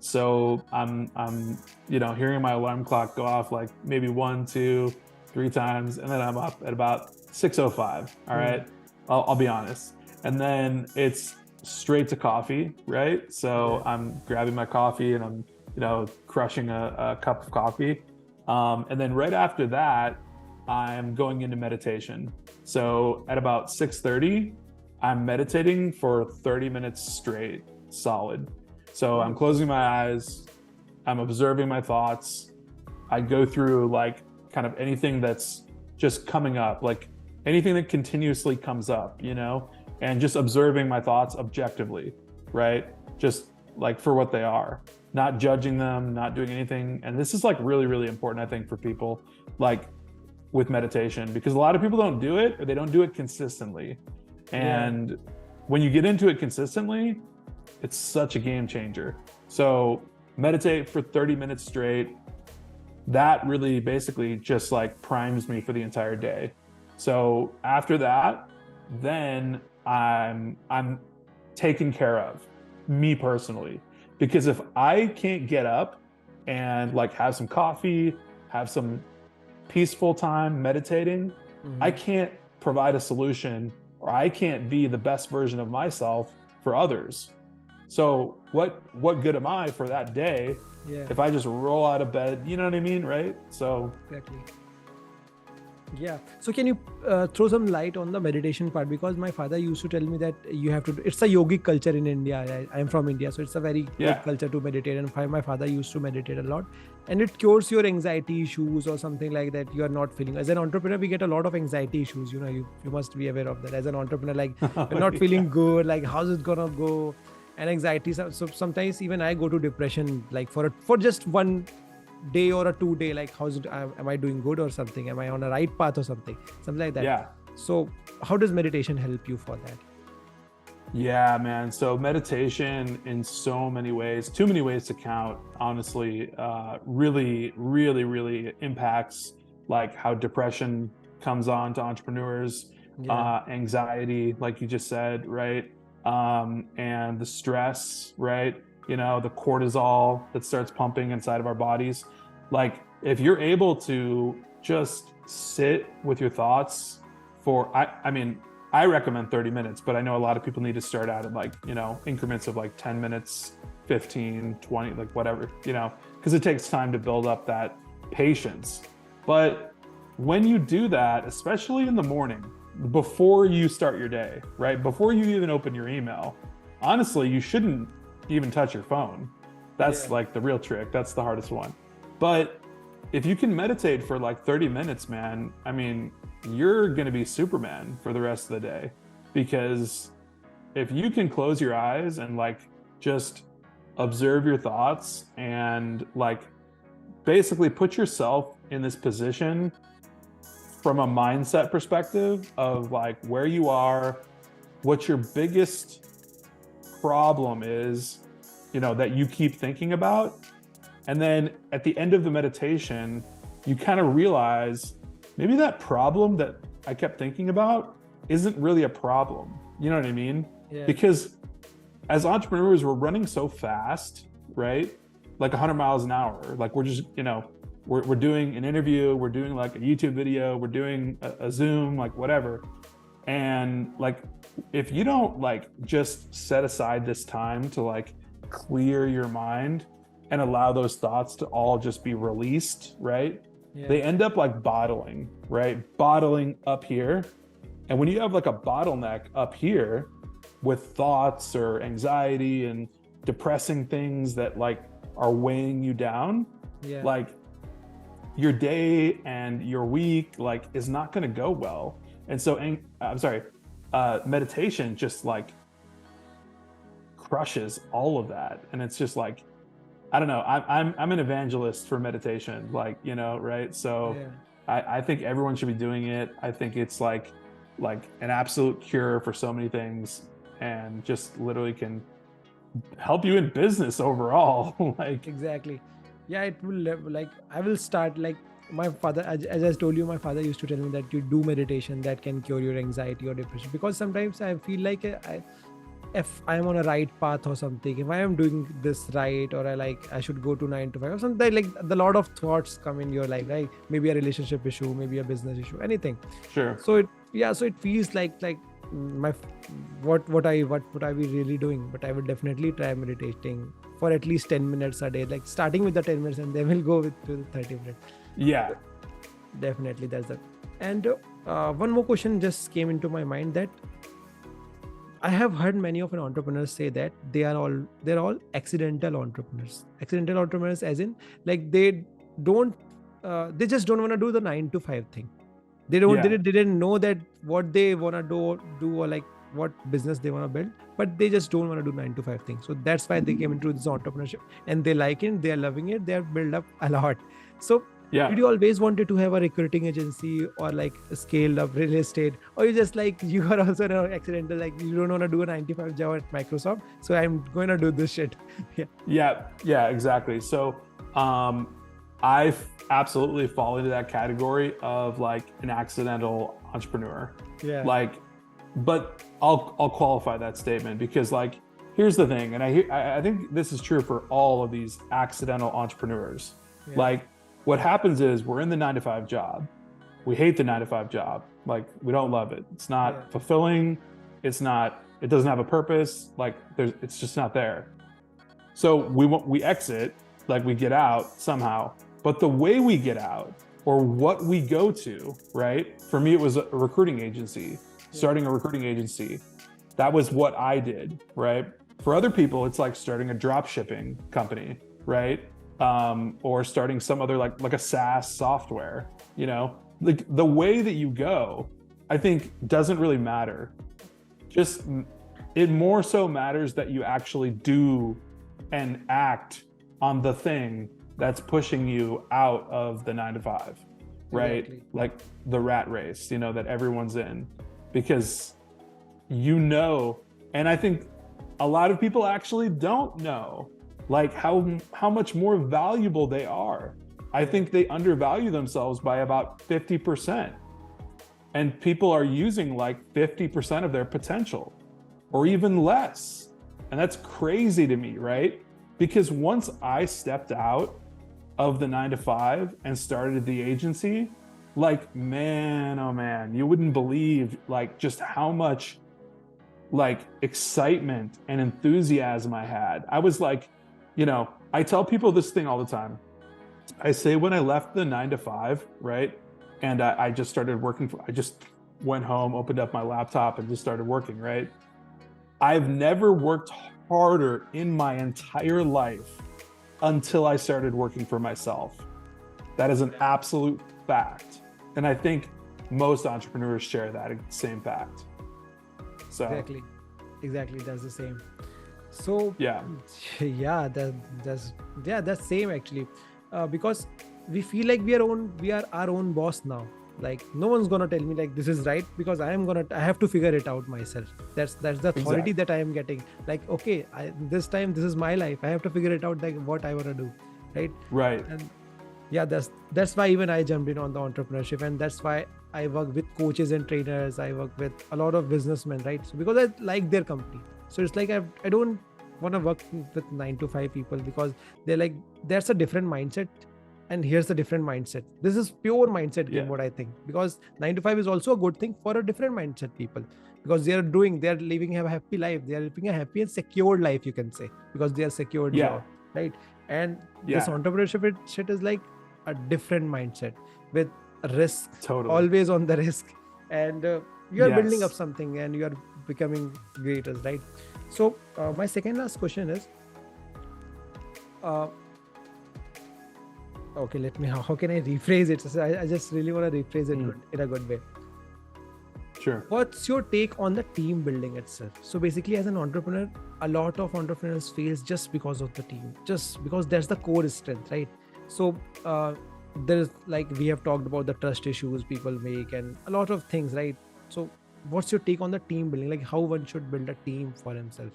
So I'm you know, hearing my alarm clock go off like maybe one, two, three times, and then I'm up at about 6:05. All Hmm. right. I'll be honest. And then it's straight to coffee, right? Yeah. So I'm grabbing my coffee and I'm, you know, crushing a cup of coffee. And then right after that, I'm going into meditation. So at about 6:30, I'm meditating for 30 minutes straight, solid. So I'm Oh, closing my eyes, I'm observing my thoughts. I go through like kind of anything that's just coming up, like anything that continuously comes up, you know, and just observing my thoughts objectively, right? Just like for what they are, not judging them, not doing anything. And this is like really, really important, I think, for people. Like with meditation, because a lot of people don't do it or they don't do it consistently. yeah. And when you get into it consistently, it's such a game changer. So meditate for 30 minutes straight. That really basically just like primes me for the entire day. So after that, then I'm taken care of, me personally. Because if I can't get up and like have some coffee, have some peaceful time meditating, I Hmm. can't provide a solution or I can't be the best version of myself for others. So what good am I for that day Yeah. if I just roll out of bed? You know what I mean, right? So Exactly. Yeah. So can you throw some light on the meditation part? Because my father used to tell me that you have to do, it's a yogic culture in India. I'm from India, so it's a very good yeah, culture to meditate. And my father used to meditate a lot, and it cures your anxiety issues or something like that. You are not feeling, as an entrepreneur, we get a lot of anxiety issues. You must be aware of that. As an entrepreneur, like, you're not feeling yeah, good. Like, how's it gonna go? And anxiety. So sometimes even I go to depression, like, for just one day or a 2 day, like, how's it, am I doing good or something, am I on a right path or something like that. yeah. So how does meditation help you for that? Yeah, man. So meditation in so many ways, too many ways to count, honestly, really, really, really impacts like how depression comes on to entrepreneurs, Yeah. anxiety, like you just said, right? And the stress, right? the cortisol that starts pumping inside of our bodies. Like if you're able to just sit with your thoughts for, I mean, I recommend 30 minutes, but I know a lot of people need to start out at like, increments of like 10 minutes, 15, 20, like whatever, because it takes time to build up that patience. But when you do that, especially in the morning, before you start your day, right? Before you even open your email, honestly, you shouldn't even touch your phone. That's like the real trick. That's the hardest one. But if you can meditate for like 30 minutes, man, I mean, you're going to be Superman for the rest of the day. Because if you can close your eyes and like just observe your thoughts and like basically put yourself in this position from a mindset perspective of like where you are, what your biggest problem is, that you keep thinking about. And then at the end of the meditation, you kind of realize maybe that problem that I kept thinking about isn't really a problem. You know what I mean? Yeah. Because as entrepreneurs, we're running so fast, right? Like 100 miles an hour. Like we're just, we're doing an interview, we're doing like a YouTube video, we're doing a Zoom, like whatever. And like, if you don't like just set aside this time to like clear your mind and allow those thoughts to all just be released, right? Yeah. They end up like bottling, right? Bottling up here. And when you have like a bottleneck up here with thoughts or anxiety and depressing things that like are weighing you down, like your day and your week like is not going to go well. And so, meditation just like crushes all of that. And it's just like, I don't know, I'm an evangelist for meditation, like, right? So I think everyone should be doing it. I think it's like an absolute cure for so many things and just literally can help you in business overall. Like exactly. Yeah, it will like I will start like my father, as I told you, my father used to tell me that you do meditation that can cure your anxiety or depression, because sometimes I feel like if I'm on a right path or something, if I am doing this right, or I should go to 9 to 5 or something, like a lot of thoughts come in your life, right? Maybe a relationship issue, maybe a business issue, anything. Sure. So it feels like my what I be really doing. But I would definitely try meditating for at least 10 minutes a day, like starting with the 10 minutes and then we'll go with to the 30 minutes. Yeah, definitely. That's that. And one more question just came into my mind, that I have heard many of an entrepreneurs say that they're all accidental entrepreneurs. Accidental entrepreneurs as in like they just don't want to do the 9 to 5 thing. They didn't know that what they want to do or like what business they want to build, but they just don't want to do 9 to 5 things. So that's why they came into this entrepreneurship and they like it, they are loving it, they have built up a lot. So did you always wanted to have a recruiting agency or like a scaled up real estate, or you just like you are also an accidental, like you don't want to do a 95 job at Microsoft, so I'm going to do this shit? Yeah, exactly. So I absolutely fall into that category of like an accidental entrepreneur. Yeah. Like, but I'll qualify that statement, because like here's the thing, and I think this is true for all of these accidental entrepreneurs. Yeah. Like what happens is we're in the 9 to 5 job. We hate the 9 to 5 job. Like we don't love it. It's not fulfilling. It doesn't have a purpose. Like it's just not there. So we exit, like we get out somehow. But the way we get out, or what we go to, right? For me, it was a recruiting agency, starting a recruiting agency. That was what I did, right? For other people, it's like starting a drop shipping company, right? Or starting some other like a SaaS software, like the way that you go, I think doesn't really matter. Just it more so matters that you actually do and act on the thing that's pushing you out of the 9 to 5, right? Exactly. Like the rat race, that everyone's in, because and I think a lot of people actually don't know like how much more valuable they are. I think they undervalue themselves by about 50%. And people are using like 50% of their potential or even less. And that's crazy to me, right? Because once I stepped out of the 9 to 5 and started the agency, like, man, oh man, you wouldn't believe like just how much like excitement and enthusiasm I had. I was like, I tell people this thing all the time. I say when I left the 9 to 5, right? And I just started working I just went home, opened up my laptop and just started working, right? I've never worked harder in my entire life until I started working for myself. That is an absolute fact. And I think most entrepreneurs share that same fact. So Exactly, that's the same. So yeah, that's same actually, because we feel like we are our own boss now. Like no one's gonna tell me like this is right, because I have to figure it out myself. That's the authority exactly. that I am getting. Like okay, this time this is my life. I have to figure it out, like what I wanna do, right? Right. And yeah, that's why even I jumped in on the entrepreneurship, and that's why I work with coaches and trainers. I work with a lot of businessmen, right? So because I like their company, so it's like I don't want to work with 9 to 5 people, because they're like that's a different mindset, and here's the different mindset. This is pure mindset game, Yeah. what I think, because 9 to 5 is also a good thing for a different mindset people, because they're living a happy life. They are living a happy and secured life, you can say, because they are secured Yeah. job, right? And this Yeah. entrepreneurship shit is like a different mindset with risk, Totally. always on the risk, and you are building up Yes. something and you are becoming greater, right? So my second last question is, uh, okay, let me, how can I rephrase it? So I just really want to rephrase it in a good way. Sure. What's your take on the team building itself? So basically, as an entrepreneur, a lot of entrepreneurs fails just because of the team, just because that's the core strength, right? So there's like, we have talked about the trust issues people make and a lot of things, right? So what's your take on the team building? Like how one should build a team for himself,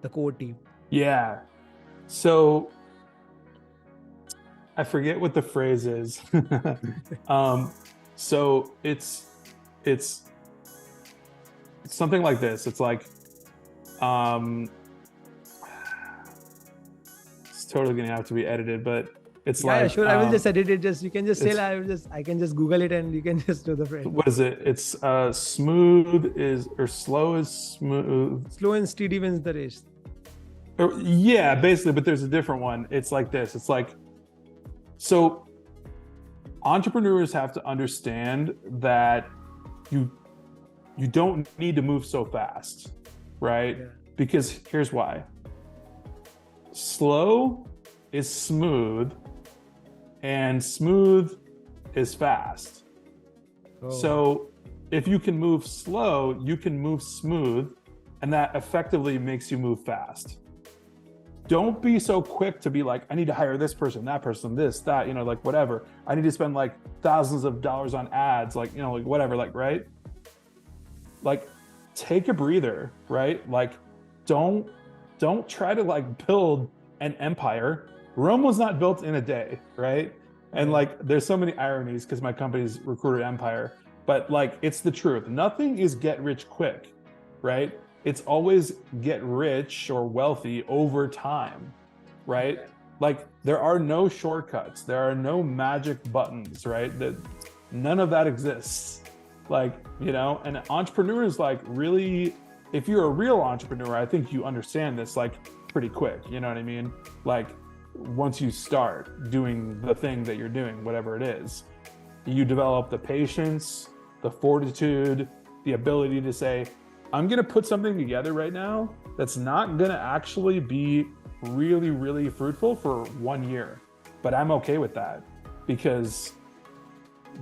the core team? Yeah. So I forget what the phrase is. So it's something like this. It's like, it's totally gonna have to be edited, but it's Yeah, like, sure. I will just edit it. Just you can just say, it's, I can just Google it and you can just do the frame. what is it? It's smooth is, or slow is smooth. Slow and steady wins the race. Yeah, basically, but there's a different one. It's like this. It's like, so entrepreneurs have to understand that you don't need to move so fast, right? Yeah. Because here's why. Slow is smooth and smooth is fast. Oh. So if you can move slow, you can move smooth, and that effectively makes you move fast. Don't be so quick to be like, I need to hire this person, that person, this, that, like whatever. I need to spend like thousands of dollars on ads, like, like whatever, like, right? Like, take a breather, right? Like, don't try to like build an empire. Rome was not built in a day, right? And like, there's so many ironies because my company's Recruiter Empire, but like, it's the truth. Nothing is get rich quick, right? It's always get rich or wealthy over time, right? Like, there are no shortcuts. There are no magic buttons, right? None of that exists. Like, and entrepreneurs, like, really, if you're a real entrepreneur, I think you understand this like pretty quick. You know what I mean? Like, once you start doing the thing that you're doing, whatever it is, you develop the patience, the fortitude, the ability to say, I'm going to put something together right now that's not going to actually be really, really fruitful for 1 year. But I'm okay with that, because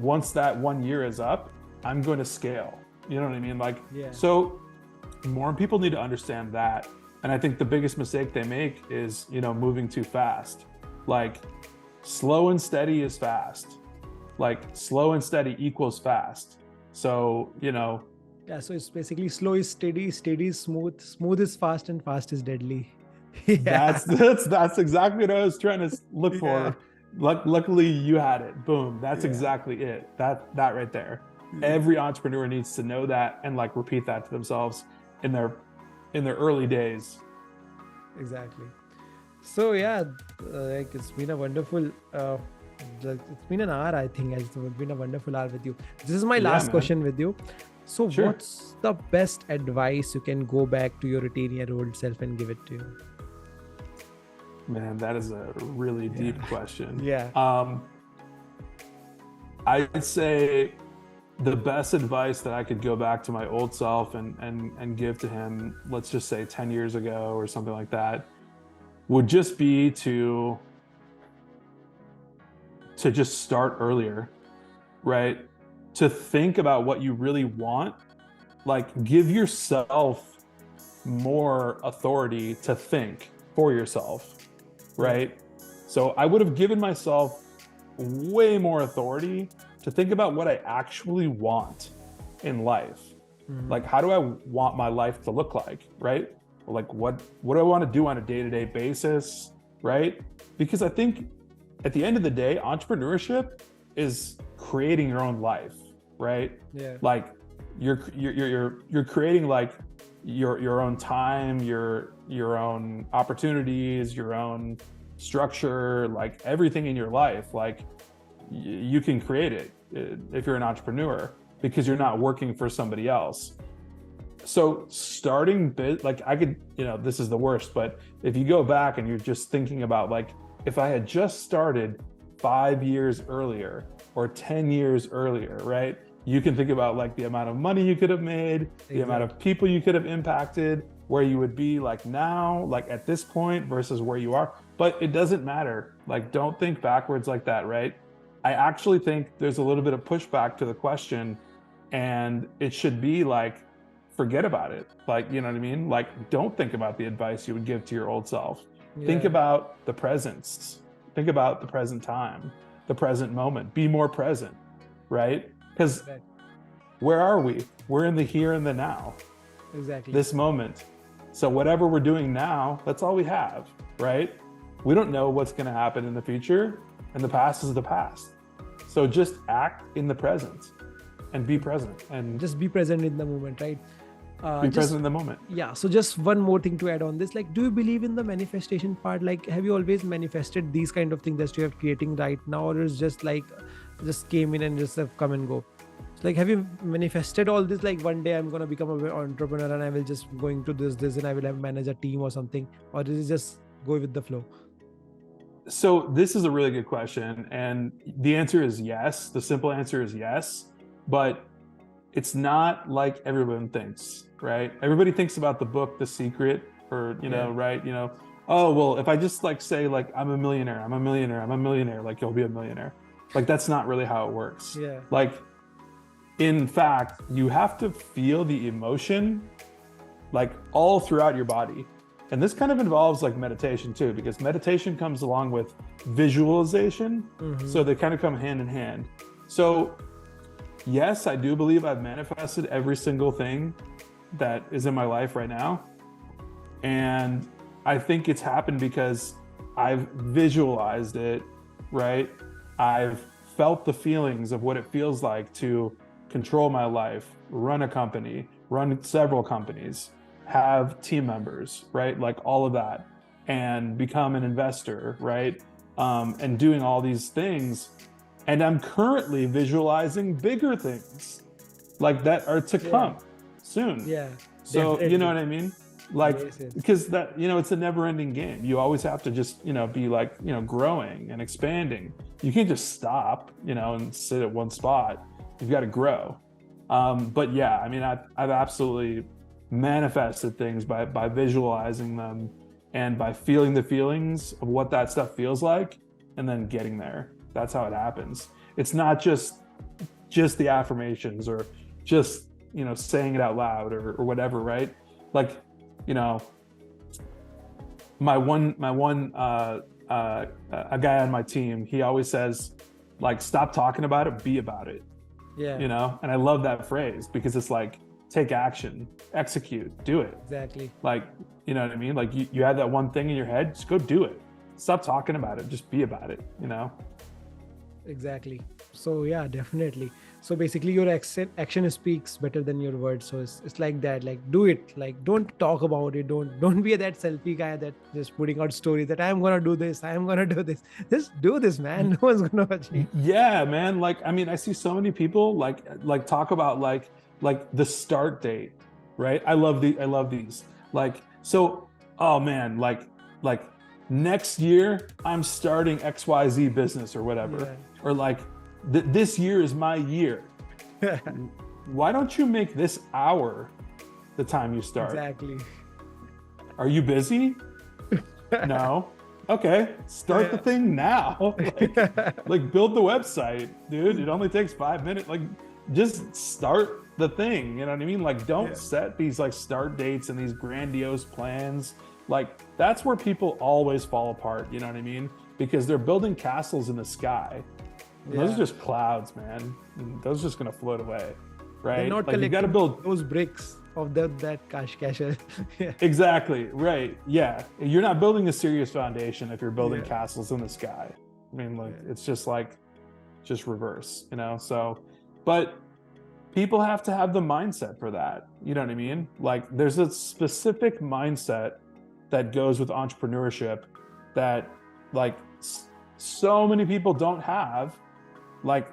once that 1 year is up, I'm going to scale. You know what I mean? Like, so more people need to understand that. And I think the biggest mistake they make is, moving too fast. Like, slow and steady is fast. Like, slow and steady equals fast. So, yeah, so it's basically slow is steady, steady is smooth, smooth is fast, and fast is deadly. Yeah. That's exactly what I was trying to look for. Luckily you had it. Boom. That's exactly it. That right there. Every entrepreneur needs to know that and like repeat that to themselves in their early days. Exactly. So yeah, like it's been a wonderful. It's been an hour, I think. It's been a wonderful hour with you. This is my Yeah, last man. question with you. So, Sure. what's the best advice you can go back to your 18-year-old self and give it to you? Man, that is a really Yeah, deep question. yeah, I'd say the best advice that I could go back to my old self and give to him, let's just say 10 years ago or something like that, would just be to just start earlier, right? To think about what you really want, like give yourself more authority to think for yourself, yeah, right? So I would have given myself way more authority to think about what I actually want in life. mhm, Like, how do I want my life to look like, right? Like, what do I want to do on a day-to-day basis, right? Because I think at the end of the day, entrepreneurship is creating your own life, right? yeah, Like, you're creating like your own time, your own opportunities, your own structure, like everything in your life. Like, you can create it if you're an entrepreneur because you're not working for somebody else. So starting like I could, this is the worst, but if you go back and you're just thinking about like, if I had just started 5 years earlier or 10 years earlier, right? You can think about like the amount of money you could have made, the amount exactly. of people you could have impacted, where you would be like now, like at this point versus where you are. But it doesn't matter. Like, don't think backwards like that, right? I actually think there's a little bit of pushback to the question, and it should be like, forget about it. Like, you know what I mean? Like, don't think about the advice you would give to your old self. Think Yeah, about the presence. Think about the present time, the present moment. Be more present, right? Because right, where are we? We're in the here and the now, exactly. this moment. So whatever we're doing now, that's all we have, right? We don't know what's going to happen in the future, and the past is the past. So just act in the present and be present and Just be present in the moment, right? be Just present in the moment. yeah. So just one more thing to add on this. Like, do you believe in the manifestation part? Like, have you always manifested these kind of things that you have creating right now, or is just like just came in and just have come and go? So like, have you manifested all this? Like, one day I'm gonna become an entrepreneur and I will just going to this and I will have manage a team or something, or is it just go with the flow? So this is a really good question, and the answer is yes. The simple answer is yes, but it's not like everyone thinks, right? Everybody thinks about the book The Secret, or Yeah, right? Oh, well, if I just like say like I'm a millionaire, I'm a millionaire, I'm a millionaire, like you'll be a millionaire. Like, that's not really how it works. yeah, Like, in fact, you have to feel the emotion like all throughout your body. And this kind of involves like meditation too, because meditation comes along with visualization. mm-hmm. So they kind of come hand in hand. So, yes, I do believe I've manifested every single thing that is in my life right now. And I think it's happened because I've visualized it, right? I've felt the feelings of what it feels like to control my life, run a company, run several companies, have team members, right? Like all of that, and become an investor, right? And doing all these things. And I'm currently visualizing bigger things like that are to Yeah, come soon. yeah, So, you know definitely. what I mean? Like, Yes, yes, because that, it's a never ending game. You always have to just, be like, growing and expanding. You can't just stop, and sit at one spot. You've got to grow. But yeah, I mean, I've absolutely manifested things by visualizing them and by feeling the feelings of what that stuff feels like and then getting there. That's how it happens. It's not just the affirmations or just, saying it out loud or whatever, right? Like, you know, a guy on my team, he always says, like, stop talking about it, be about it, yeah, and I love that phrase because it's like, take action, execute, do it. exactly. Like, you know what I mean? Like, you have that one thing in your head, just go do it. Stop talking about it, just be about it. Exactly. So yeah, definitely. So basically your action speaks better than your words. So it's like that, like do it, like don't talk about it, don't be that selfie guy that just putting out stories that I'm gonna do this, I'm gonna do this. Just do this, man. No one's gonna watch it. Yeah, man. Like, I mean, I see so many people like talk about like the start date, right? I love these. Like, so, oh man, like next year I'm starting XYZ business or whatever. Yeah. Or like this year is my year. Why don't you make this hour the time you start? Exactly. Are you busy? No. Okay, start the thing now. Like build the website, dude. It only takes 5 minutes. Like just start the thing. You know what I mean? Like don't set these like start dates and these grandiose plans. Like that's where people always fall apart. You know what I mean? Because they're building castles in the sky. Those are just clouds, man. Those are just gonna float away, right? They're not like you got to build those bricks of that cache. Yeah. Exactly, right. Yeah, you're not building a serious foundation if you're building castles in the sky. I mean, like it's just like just reverse, you know. So, but people have to have the mindset for that. You know what I mean? Like there's a specific mindset that goes with entrepreneurship that like so many people don't have. Like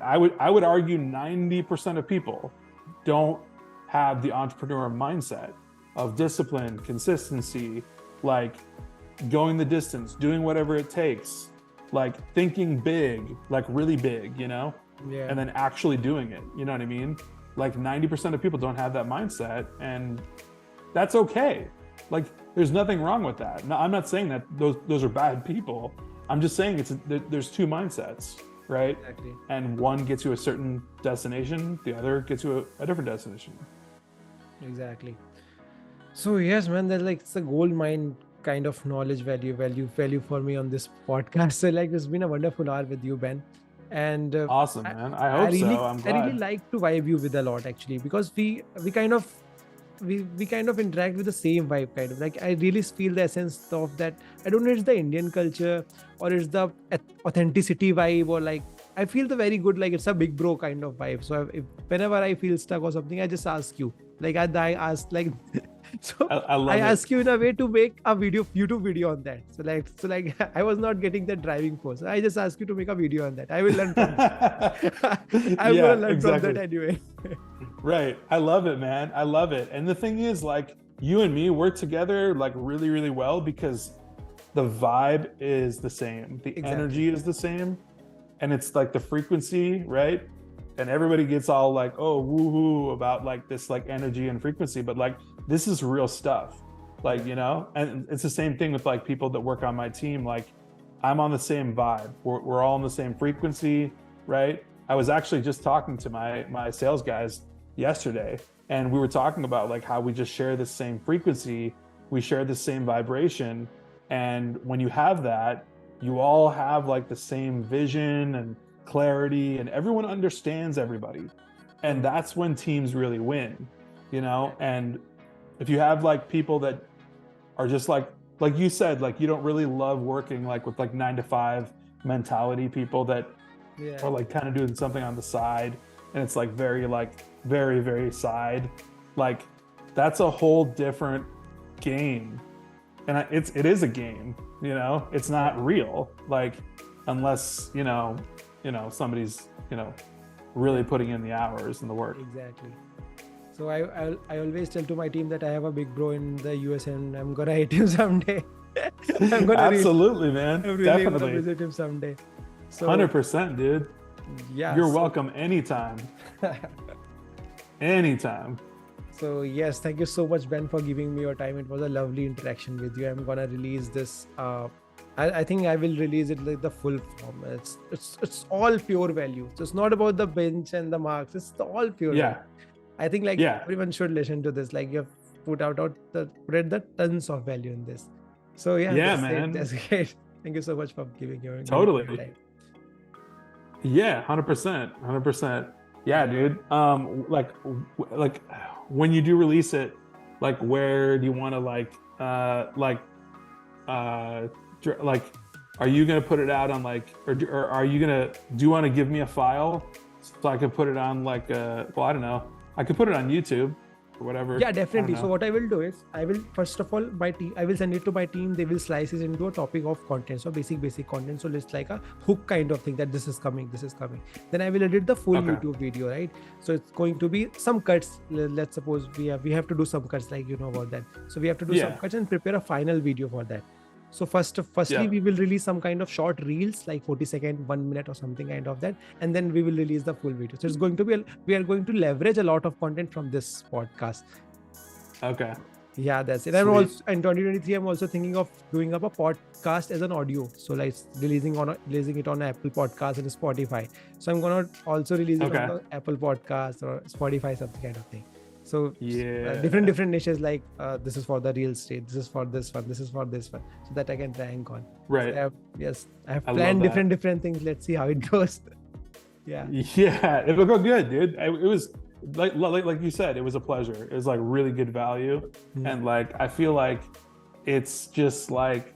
I would argue 90% of people don't have the entrepreneur mindset of discipline, consistency, like going the distance, doing whatever it takes, like thinking big, like really big, you know, and then actually doing it. You know what I mean? Like 90% of people don't have that mindset, and that's okay. Like there's nothing wrong with that. No, I'm not saying that those are bad people. I'm just saying there's two mindsets, right? Exactly. And one gets you a certain destination, the other gets you a different destination. Exactly. So yes, man, that's like it's a gold mine kind of knowledge value for me on this podcast. So like it's been a wonderful hour with you, Ben. And Awesome, man. I hope so. I'm glad. I really like to vibe you with a lot actually, because we kind of we kind of interact with the same vibe, kind of like I really feel the essence of that. I don't know it's the Indian culture or it's the authenticity vibe, or like I feel the very good, like it's a big bro kind of vibe. So if whenever I feel stuck or something, I just ask you, like I ask like so I ask you in a way to make a YouTube video on that. So like I was not getting the driving force, I just ask you to make a video on that. I will learn from that. I'm gonna learn from that anyway. Right. I love it, man. I love it. And the thing is, like, you and me work together like really, really well because the vibe is the same. The energy is the same. And it's like the frequency, right? And everybody gets all like, oh, woohoo about like this like energy and frequency. But like, this is real stuff. Like, you know, and it's the same thing with like people that work on my team. Like, I'm on the same vibe. We're all on the same frequency, right? I was actually just talking to my sales guys yesterday, and we were talking about like how we just share the same frequency, we share the same vibration, and when you have that, you all have like the same vision and clarity, and everyone understands everybody, and that's when teams really win, you know. And if you have like people that are just like you said, like you don't really love working like with like 9 to 5 mentality people that are like kind of doing something on the side, and it's like very, very side, like that's a whole different game. And it is a game, you know, it's not real, like unless you know somebody's really putting in the hours and the work. Exactly. So I always tell to my team that I have a big bro in the US and I'm gonna hit him someday. I'm gonna Absolutely, man. I'm really Definitely gonna visit him someday. So 100%, dude. Yeah, you're welcome anytime. Anytime. So yes, thank you so much, Ben, for giving me your time. It was a lovely interaction with you. I'm gonna release this. I think I will release it like the full form. It's all pure value. So it's not about the bench and the marks. It's all pure. Yeah. Value. I think like everyone should listen to this. Like you've put out the tons of value in this. So yeah, man. That's great. Thank you so much for giving your time. Yeah, 100%. Yeah, dude. Like when you do release it, like where do you want to are you going to put it out on like, or are you going to, do you want to give me a file so I could put it on like well, I don't know. I could put it on YouTube or whatever. Yeah, I definitely. don't So know. what I will do is, I will first of all, my team, I will send it to my team. They will slice it into a topic of content. So basic content. So it's like a hook kind of thing, that this is coming, this is coming. Then I will edit the full Okay. YouTube video, right? So it's going to be some cuts. Let's suppose we have to do some cuts, like you know about that. So we have to do some Yeah. cuts and prepare a final video for that. So firstly, Yeah. we will release some kind of short reels, like 40-second, 1 minute or something kind of that, and then we will release the full video. So it's going to be we are going to leverage a lot of content from this podcast. Okay. Yeah, that's it. I'm Sweet. also in 2023. I'm also thinking of doing up a podcast as an audio. So like releasing it on Apple Podcast and Spotify. So I'm gonna also release it on Okay. the Apple Podcast or Spotify, something kind of thing. So Yeah. different niches, like this is for the real estate, this is for this one, this is for this one, so that I can rank on. Right. So I have I love planned that. different things. Let's see how it goes. Yeah. Yeah, it'll go good, dude. It was like you said, it was a pleasure. It was like really good value, and like I feel like it's just like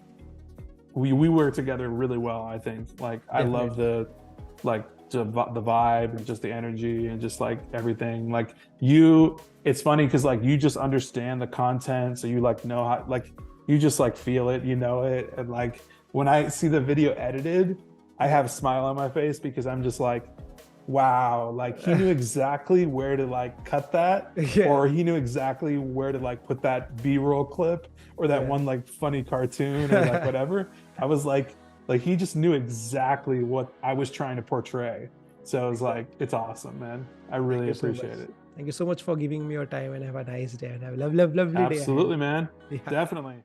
we work together really well. I think like I love the vibe and just the energy and just like everything. Like you, it's funny because like you just understand the content, so you like know how, like you just like feel it, you know it, and like when I see the video edited, I have a smile on my face because I'm just like, wow, like he knew exactly where to like cut that, Yeah. or he knew exactly where to like put that B-roll clip or that Yeah. one like funny cartoon or like whatever. I was like he just knew exactly what I was trying to portray. So it was like, it's awesome, man. I really Thank you so appreciate much. it. Thank you so much for giving me your time, and have a nice day, and have a lovely day ahead. Absolutely, man. Yeah. Definitely.